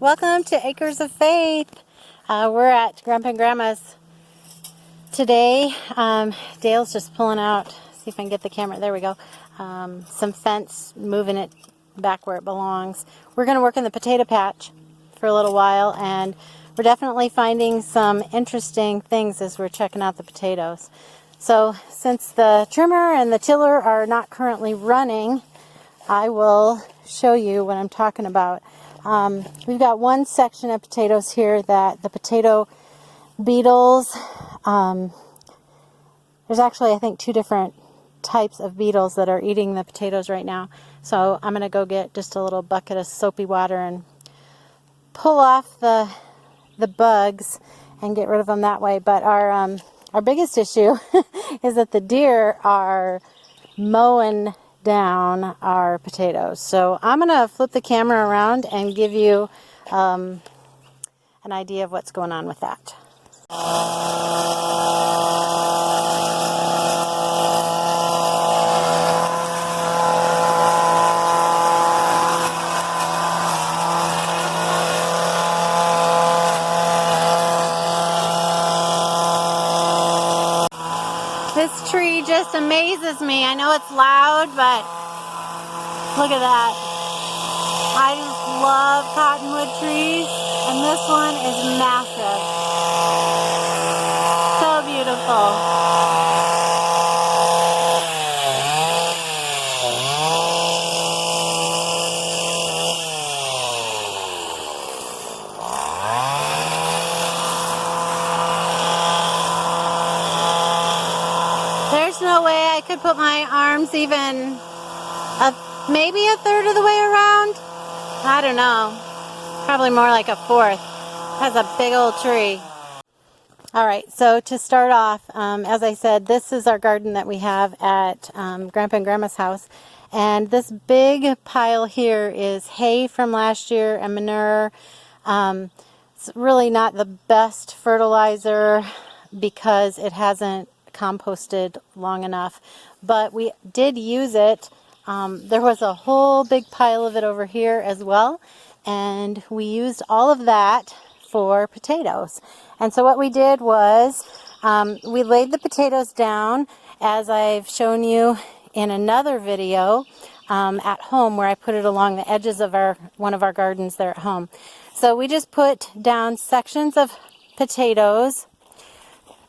Welcome to Acres of Faith. We're at Grandpa and Grandma's today. Dale's just pulling out, see if I can get the camera, there we go, some fence, moving it back where it belongs. We're going to work in the potato patch for a little while, and we're definitely finding some interesting things as we're checking out the potatoes. So since the trimmer and the tiller are not currently running, I will show you what I'm talking about. We've got one section of potatoes here that the potato beetles, there's actually I think two different types of beetles that are eating the potatoes right now. So I'm going to go get just a little bucket of soapy water and pull off the bugs and get rid of them that way. But our biggest issue is that the deer are mowing down our potatoes. So I'm going to flip the camera around and give you an idea of what's going on with that. This tree just amazes me. I know it's loud, but look at that. I just love cottonwood trees, and this one is massive. So beautiful. There's no way I could put my arms even maybe a third of the way around. I don't know. Probably more like a fourth. That's a big old tree. Alright, so to start off, as I said, this is our garden that we have at Grandpa and Grandma's house. And this big pile here is hay from last year and manure. It's really not the best fertilizer because it hasn't composted long enough, but we did use it. There was a whole big pile of it over here as well, and we used all of that for potatoes. And so what we did was we laid the potatoes down, as I've shown you in another video at home, where I put it along the edges of one of our gardens there at home. So we just put down sections of potatoes,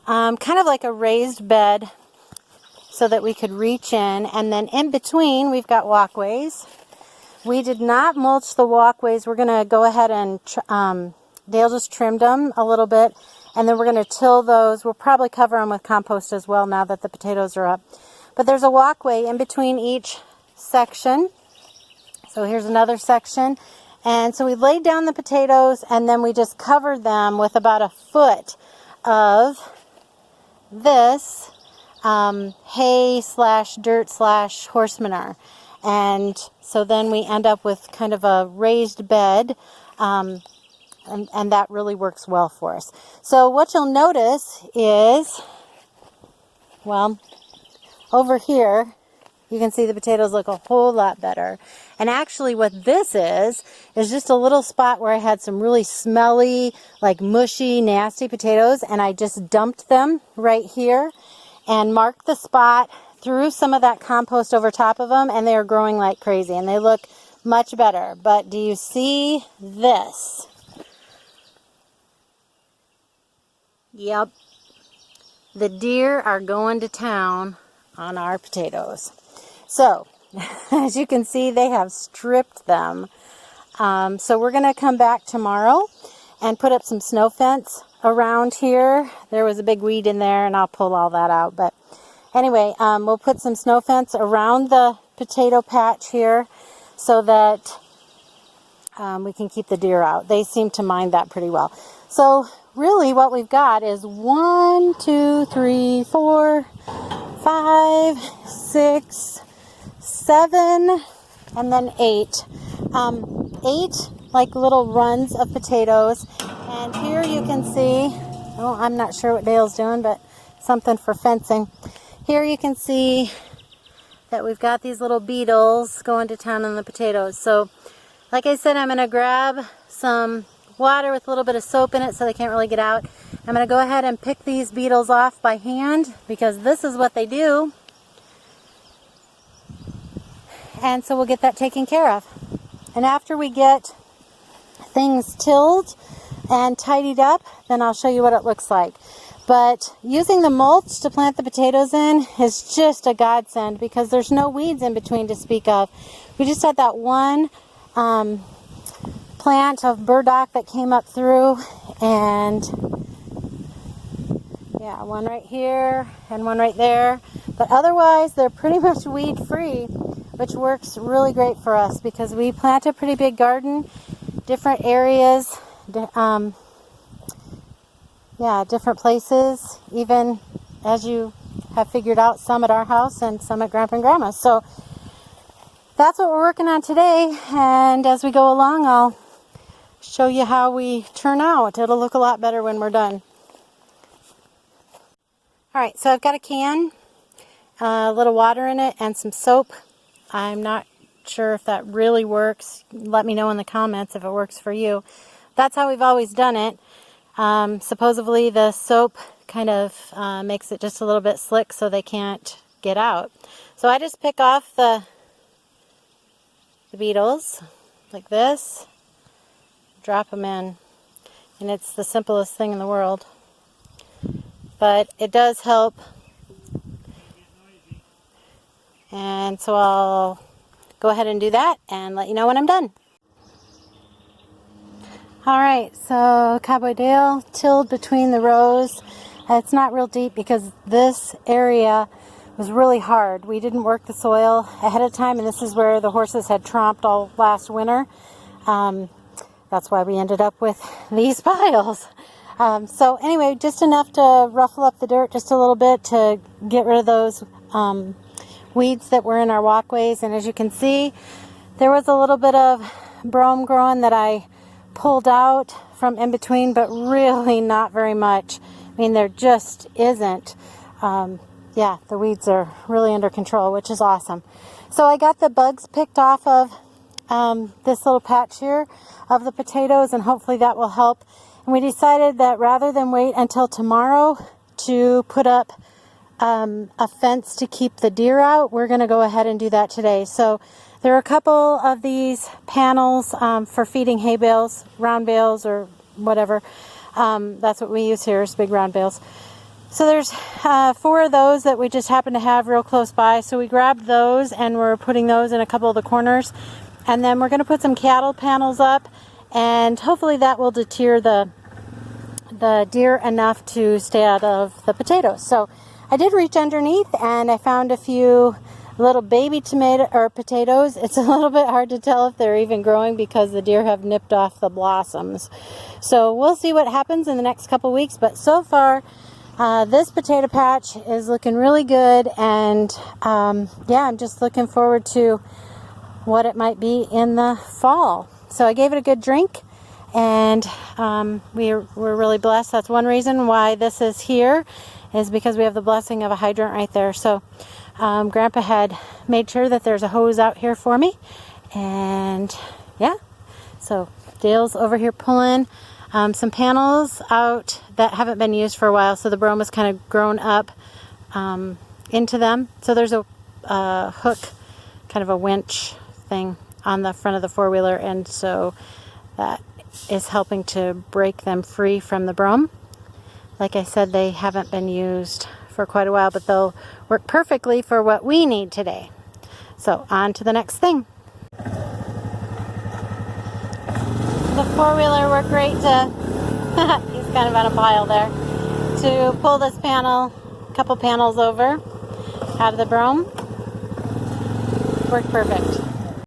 kind of like a raised bed, so that we could reach in, and then in between we've got walkways. We did not mulch the walkways. We're going to go ahead and Dale just trimmed them a little bit, and then we're going to till those. We'll probably cover them with compost as well now that the potatoes are up. But there's a walkway in between each section. So here's another section. And so we laid down the potatoes, and then we just covered them with about a foot of this hay slash dirt slash horse manure. And so then we end up with kind of a raised bed, and that really works well for us. So what you'll notice is, well, over here you can see the potatoes look a whole lot better. And actually what this is just a little spot where I had some really smelly, like mushy, nasty potatoes, and I just dumped them right here and marked the spot, threw some of that compost over top of them, and they are growing like crazy, and they look much better. But do you see this? Yep. The deer are going to town on our potatoes. So, as you can see, they have stripped them. So we're going to come back tomorrow and put up some snow fence around here. There was a big weed in there, and I'll pull all that out. But anyway, we'll put some snow fence around the potato patch here so that we can keep the deer out. They seem to mind that pretty well. So really what we've got is 1, 2, 3, 4, 5, 6, 7, and then 8. 8 like little runs of potatoes. And here you can see, oh, I'm not sure what Dale's doing, but something for fencing. Here you can see that we've got these little beetles going to town on the potatoes. So like I said, I'm going to grab some water with a little bit of soap in it so they can't really get out. I'm going to go ahead and pick these beetles off by hand because this is what they do. And so we'll get that taken care of. And after we get things tilled and tidied up, then I'll show you what it looks like. But using the mulch to plant the potatoes in is just a godsend because there's no weeds in between to speak of. We just had that one plant of burdock that came up through, and yeah, one right here and one right there. But otherwise, they're pretty much weed free, which works really great for us because we plant a pretty big garden, different areas, different places, even as you have figured out, some at our house and some at Grandpa and Grandma's. So that's what we're working on today, and as we go along, I'll show you how we turn out. It'll look a lot better when we're done. Alright, so I've got a can, a little water in it, and some soap. I'm not sure if that really works. Let me know in the comments if it works for you. That's how we've always done it. Supposedly the soap kind of makes it just a little bit slick so they can't get out. So I just pick off the beetles like this, drop them in, and it's the simplest thing in the world. But it does help. And so I'll go ahead and do that and let you know when I'm done. Alright, so Cowboy Dale tilled between the rows. It's not real deep because this area was really hard. We didn't work the soil ahead of time, and this is where the horses had tromped all last winter. That's why we ended up with these piles. So anyway, just enough to ruffle up the dirt just a little bit to get rid of those weeds that were in our walkways. And as you can see, there was a little bit of brome growing that I pulled out from in between, but really not very much. I mean, there just isn't. Yeah, the weeds are really under control, which is awesome. So I got the bugs picked off of this little patch here of the potatoes, and hopefully that will help. And we decided that rather than wait until tomorrow to put up a fence to keep the deer out, we're going to go ahead and do that today. So there are a couple of these panels for feeding hay bales, round bales, or whatever. That's what we use here, is big round bales. So there's 4 of those that we just happen to have real close by. So we grabbed those and we're putting those in a couple of the corners. And then we're going to put some cattle panels up, and hopefully that will deter the deer enough to stay out of the potatoes. So I did reach underneath and I found a few little baby potatoes. It's a little bit hard to tell if they're even growing because the deer have nipped off the blossoms. So we'll see what happens in the next couple weeks, but so far this potato patch is looking really good, and yeah, I'm just looking forward to what it might be in the fall. So I gave it a good drink, and we're really blessed. That's one reason why this is here, is because we have the blessing of a hydrant right there. So Grandpa had made sure that there's a hose out here for me, and yeah, so Dale's over here pulling some panels out that haven't been used for a while, so the brome has kind of grown up into them. So there's a hook, kind of a winch thing on the front of the four-wheeler, and so that is helping to break them free from the brome. Like I said, they haven't been used for quite a while, but they'll work perfectly for what we need today. So on to the next thing. The four-wheeler worked great to, he's kind of on a pile there, to pull this panel, a couple panels over out of the brome. Worked perfect.